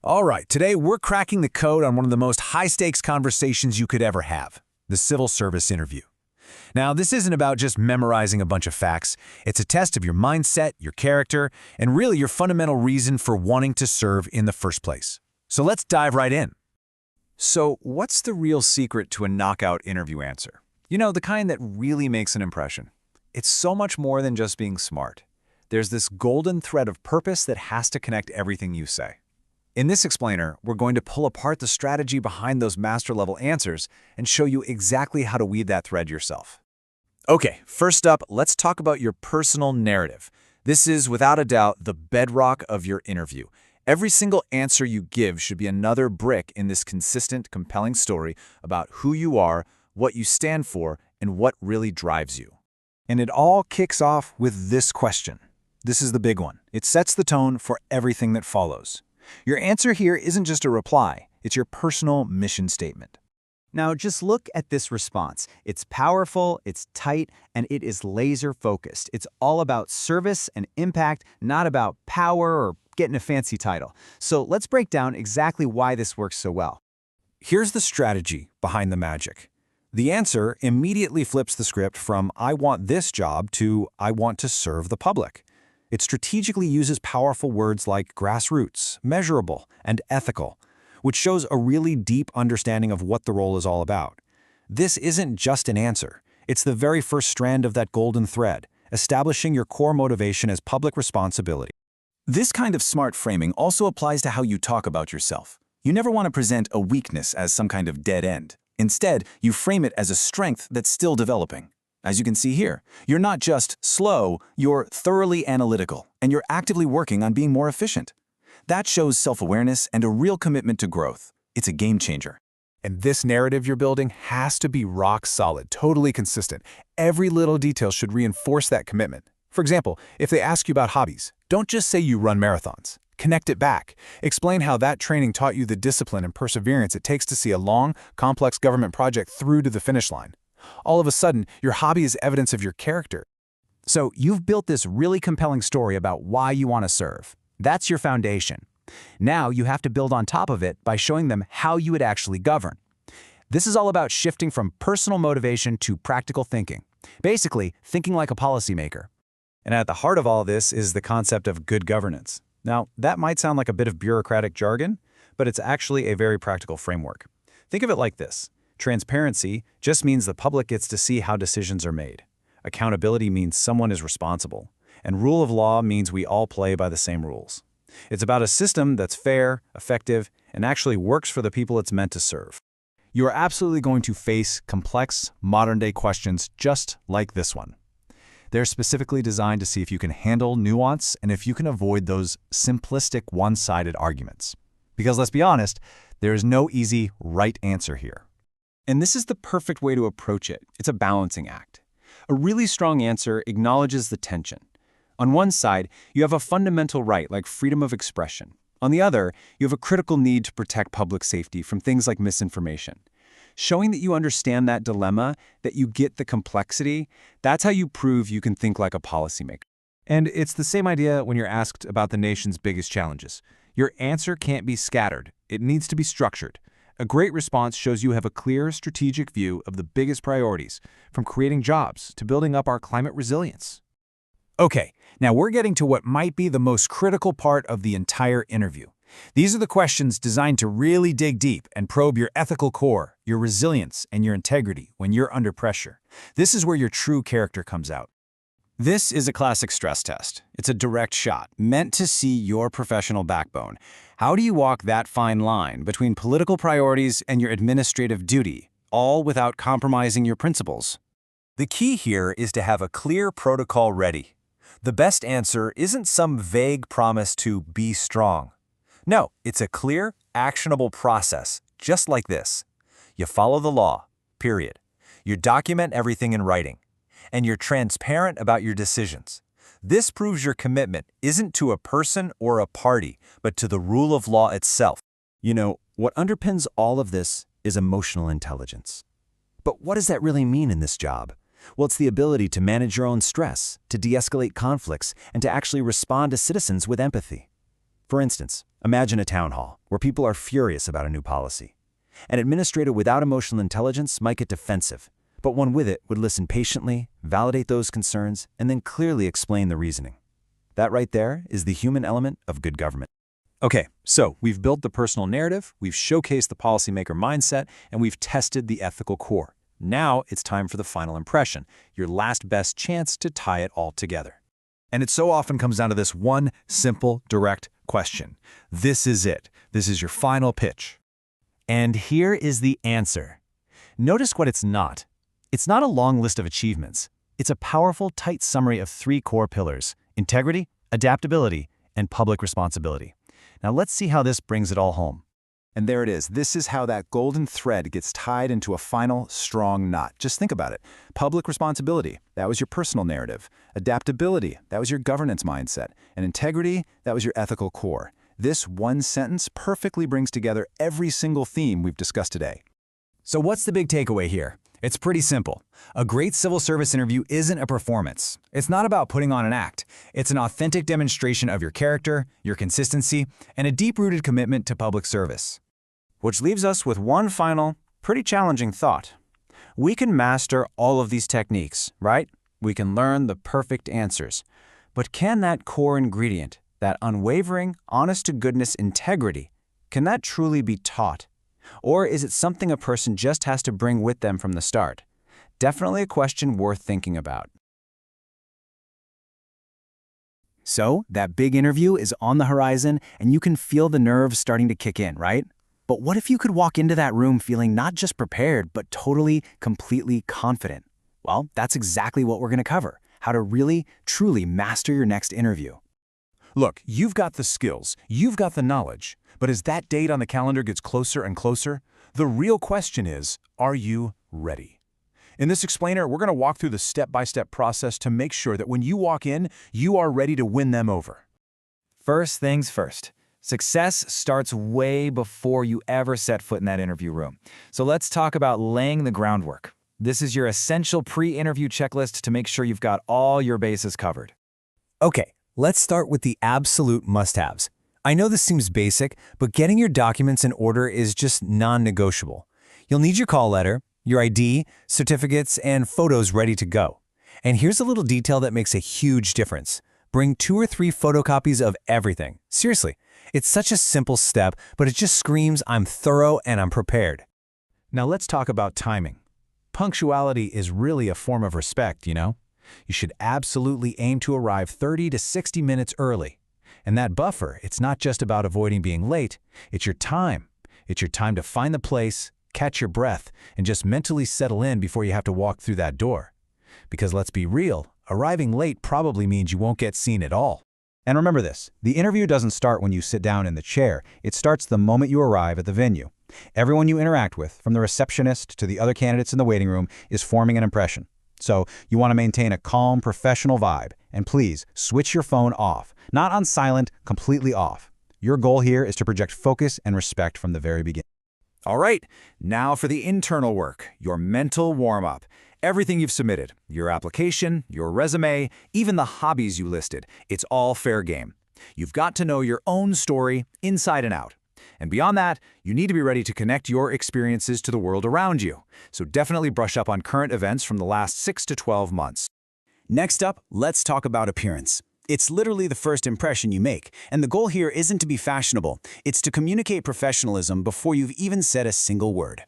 All right, today we're cracking the code on one of the most high-stakes conversations you could ever have, the civil service interview. Now, this isn't about just memorizing a bunch of facts. It's a test of your mindset, your character, and really your fundamental reason for wanting to serve in the first place. So let's dive right in. So, what's the real secret to a knockout interview answer? You know, the kind that really makes an impression. It's so much more than just being smart. There's this golden thread of purpose that has to connect everything you say. In this explainer, we're going to pull apart the strategy behind those master-level answers and show you exactly how to weave that thread yourself. Okay, first up, let's talk about your personal narrative. This is, without a doubt, the bedrock of your interview. Every single answer you give should be another brick in this consistent, compelling story about who you are, what you stand for, and what really drives you. And it all kicks off with this question. This is the big one. It sets the tone for everything that follows. Your answer here isn't just a reply, it's your personal mission statement. Now, just look at this response. It's powerful, it's tight, and it is laser-focused. It's all about service and impact, not about power or getting a fancy title. So let's break down exactly why this works so well. Here's the strategy behind the magic. The answer immediately flips the script from "I want this job" to "I want to serve the public." It strategically uses powerful words like grassroots, measurable, and ethical, which shows a really deep understanding of what the role is all about. This isn't just an answer. It's the very first strand of that golden thread, establishing your core motivation as public responsibility. This kind of smart framing also applies to how you talk about yourself. You never want to present a weakness as some kind of dead end. Instead, you frame it as a strength that's still developing. As you can see here, you're not just slow, you're thoroughly analytical, and you're actively working on being more efficient. That shows self-awareness and a real commitment to growth. It's a game changer. And this narrative you're building has to be rock solid, totally consistent. Every little detail should reinforce that commitment. For example, if they ask you about hobbies, don't just say you run marathons. Connect it back. Explain how that training taught you the discipline and perseverance it takes to see a long, complex government project through to the finish line. All of a sudden, your hobby is evidence of your character. So you've built this really compelling story about why you want to serve. That's your foundation. Now you have to build on top of it by showing them how you would actually govern. This is all about shifting from personal motivation to practical thinking. Basically, thinking like a policymaker. And at the heart of all this is the concept of good governance. Now, that might sound like a bit of bureaucratic jargon, but it's actually a very practical framework. Think of it like this. Transparency just means the public gets to see how decisions are made. Accountability means someone is responsible. And rule of law means we all play by the same rules. It's about a system that's fair, effective, and actually works for the people it's meant to serve. You are absolutely going to face complex, modern-day questions just like this one. They're specifically designed to see if you can handle nuance and if you can avoid those simplistic, one-sided arguments. Because let's be honest, there is no easy right answer here. And this is the perfect way to approach it. It's a balancing act. A really strong answer acknowledges the tension. On one side, you have a fundamental right like freedom of expression. On the other, you have a critical need to protect public safety from things like misinformation. Showing that you understand that dilemma, that you get the complexity, that's how you prove you can think like a policymaker. And it's the same idea when you're asked about the nation's biggest challenges. Your answer can't be scattered. It needs to be structured. A great response shows you have a clear, strategic view of the biggest priorities, from creating jobs to building up our climate resilience. Okay, now we're getting to what might be the most critical part of the entire interview. These are the questions designed to really dig deep and probe your ethical core, your resilience, and your integrity when you're under pressure. This is where your true character comes out. This is a classic stress test. It's a direct shot, meant to see your professional backbone. How do you walk that fine line between political priorities and your administrative duty, all without compromising your principles? The key here is to have a clear protocol ready. The best answer isn't some vague promise to be strong. No, it's a clear, actionable process, just like this. You follow the law, period. You document everything in writing. And you're transparent about your decisions. This proves your commitment isn't to a person or a party, but to the rule of law itself. You know, what underpins all of this is emotional intelligence. But what does that really mean in this job? Well, it's the ability to manage your own stress, to de-escalate conflicts, and to actually respond to citizens with empathy. For instance, imagine a town hall where people are furious about a new policy. An administrator without emotional intelligence might get defensive, but one with it would listen patiently, validate those concerns, and then clearly explain the reasoning. That right there is the human element of good government. Okay, so we've built the personal narrative, we've showcased the policymaker mindset, and we've tested the ethical core. Now it's time for the final impression, your last best chance to tie it all together. And it so often comes down to this one simple, direct question. This is it. This is your final pitch. And here is the answer. Notice what it's not. It's not a long list of achievements. It's a powerful, tight summary of 3 core pillars: integrity, adaptability, and public responsibility. Now let's see how this brings it all home. And there it is. This is how that golden thread gets tied into a final, strong knot. Just think about it. Public responsibility, that was your personal narrative. Adaptability, that was your governance mindset. And integrity, that was your ethical core. This one sentence perfectly brings together every single theme we've discussed today. So what's the big takeaway here? It's pretty simple. A great civil service interview isn't a performance. It's not about putting on an act. It's an authentic demonstration of your character, your consistency, and a deep-rooted commitment to public service. Which leaves us with one final, pretty challenging thought. We can master all of these techniques, right? We can learn the perfect answers. But can that core ingredient, that unwavering, honest-to-goodness integrity, can that truly be taught? Or is it something a person just has to bring with them from the start? Definitely a question worth thinking about. So, that big interview is on the horizon, and you can feel the nerves starting to kick in, right? But what if you could walk into that room feeling not just prepared, but totally, completely confident? Well, that's exactly what we're going to cover: how to really, truly master your next interview. Look, you've got the skills, you've got the knowledge, but as that date on the calendar gets closer and closer, the real question is, are you ready? In this explainer, we're going to walk through the step-by-step process to make sure that when you walk in, you are ready to win them over. First things first. Success starts way before you ever set foot in that interview room. So let's talk about laying the groundwork. This is your essential pre-interview checklist to make sure you've got all your bases covered. Okay, let's start with the absolute must-haves. I know this seems basic, but getting your documents in order is just non-negotiable. You'll need your call letter, your ID, certificates, and photos ready to go. And here's a little detail that makes a huge difference. Bring 2 or 3 photocopies of everything. Seriously, it's such a simple step, but it just screams I'm thorough and I'm prepared. Now let's talk about timing. Punctuality is really a form of respect, you know? You should absolutely aim to arrive 30 to 60 minutes early. And that buffer, it's not just about avoiding being late, it's your time. It's your time to find the place, catch your breath, and just mentally settle in before you have to walk through that door. Because let's be real, arriving late probably means you won't get seen at all. And remember this, the interview doesn't start when you sit down in the chair. It starts the moment you arrive at the venue. Everyone you interact with, from the receptionist to the other candidates in the waiting room, is forming an impression. So you want to maintain a calm, professional vibe. And please, switch your phone off. Not on silent, completely off. Your goal here is to project focus and respect from the very beginning. All right, now for the internal work, your mental warm-up. Everything you've submitted, your application, your resume, even the hobbies you listed, it's all fair game. You've got to know your own story inside and out. And beyond that, you need to be ready to connect your experiences to the world around you. So definitely brush up on current events from the last 6 to 12 months. Next up, let's talk about appearance. It's literally the first impression you make, and the goal here isn't to be fashionable. It's to communicate professionalism before you've even said a single word.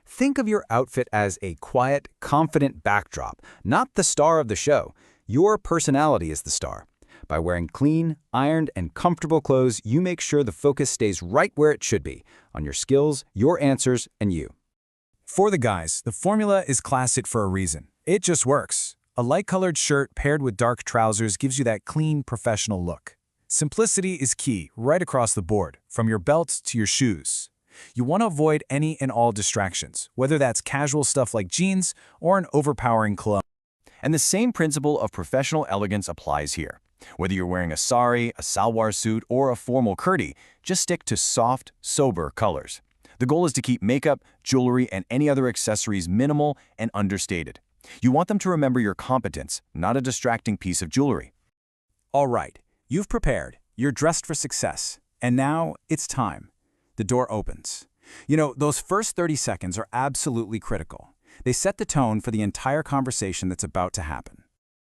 Think of your outfit as a quiet, confident backdrop, not the star of the show. Your personality is the star. By wearing clean, ironed, and comfortable clothes, you make sure the focus stays right where it should be, on your skills, your answers, and you. For the guys, the formula is classic for a reason. It just works. A light-colored shirt paired with dark trousers gives you that clean, professional look. Simplicity is key right across the board, from your belt to your shoes. You want to avoid any and all distractions, whether that's casual stuff like jeans or an overpowering cologne. And the same principle of professional elegance applies here. Whether you're wearing a sari, a salwar suit, or a formal kurti, just stick to soft, sober colors. The goal is to keep makeup, jewelry, and any other accessories minimal and understated. You want them to remember your competence, not a distracting piece of jewelry. All right, you've prepared, You're dressed for success, and now it's time. The door opens. You know, those first 30 seconds are absolutely critical. They set the tone for the entire conversation that's about to happen.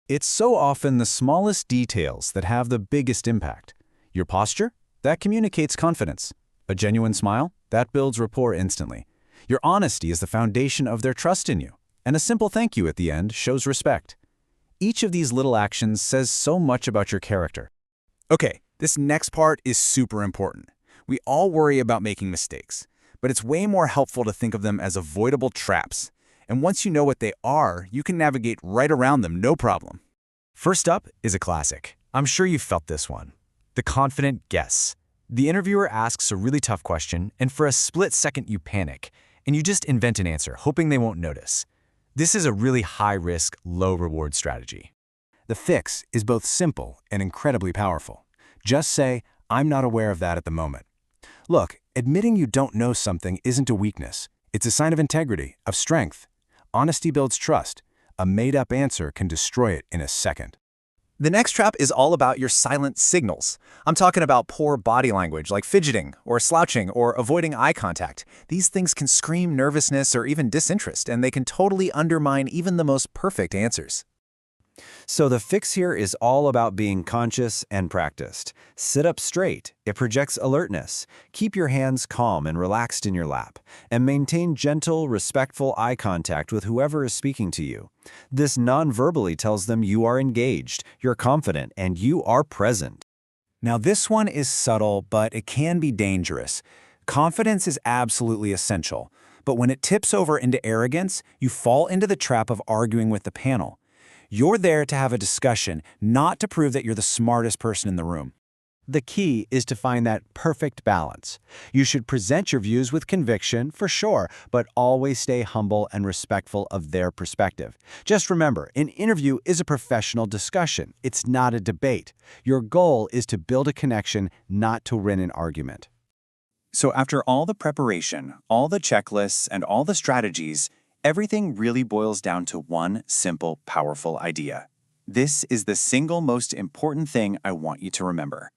It's so often the smallest details that have the biggest impact. Your posture? That communicates confidence. A genuine smile? That builds rapport instantly. Your honesty is the foundation of their trust in you. And a simple thank you at the end shows respect. Each of these little actions says so much about your character. Okay, this next part is super important. We all worry about making mistakes, but it's way more helpful to think of them as avoidable traps. And once you know what they are, you can navigate right around them, no problem. First up is a classic. I'm sure you've felt this one. The confident guess. The interviewer asks a really tough question, and for a split second you panic, and you just invent an answer, hoping they won't notice. This is a really high-risk, low-reward strategy. The fix is both simple and incredibly powerful. Just say, "I'm not aware of that at the moment." Look, admitting you don't know something isn't a weakness. It's a sign of integrity, of strength. Honesty builds trust. A made-up answer can destroy it in a second. The next trap is all about your silent signals. I'm talking about poor body language like fidgeting or slouching or avoiding eye contact. These things can scream nervousness or even disinterest, and they can totally undermine even the most perfect answers. So the fix here is all about being conscious and practiced. Sit up straight. It projects alertness. Keep your hands calm and relaxed in your lap, and maintain gentle, respectful eye contact with whoever is speaking to you. This non-verbally tells them you are engaged, you're confident, and you are present. Now this one is subtle, but it can be dangerous. Confidence is absolutely essential, but when it tips over into arrogance, you fall into the trap of arguing with the panel. You're there to have a discussion, not to prove that you're the smartest person in the room. The key is to find that perfect balance. You should present your views with conviction, for sure, but always stay humble and respectful of their perspective. Just remember, an interview is a professional discussion. It's not a debate. Your goal is to build a connection, not to win an argument. So after all the preparation, all the checklists, and all the strategies, everything really boils down to one simple, powerful idea. This is the single most important thing I want you to remember.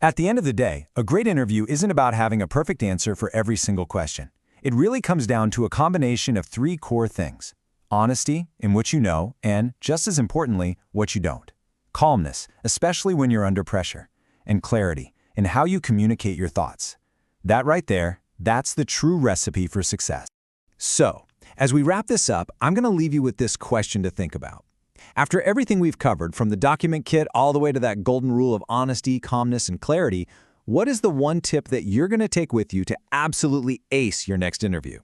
At the end of the day, a great interview isn't about having a perfect answer for every single question. It really comes down to a combination of three core things: honesty in what you know, and, just as importantly, what you don't; calmness, especially when you're under pressure; and clarity in how you communicate your thoughts. That right there, that's the true recipe for success. So, as we wrap this up, I'm going to leave you with this question to think about. After everything we've covered, from the document kit all the way to that golden rule of honesty, calmness, and clarity, what is the one tip that you're going to take with you to absolutely ace your next interview?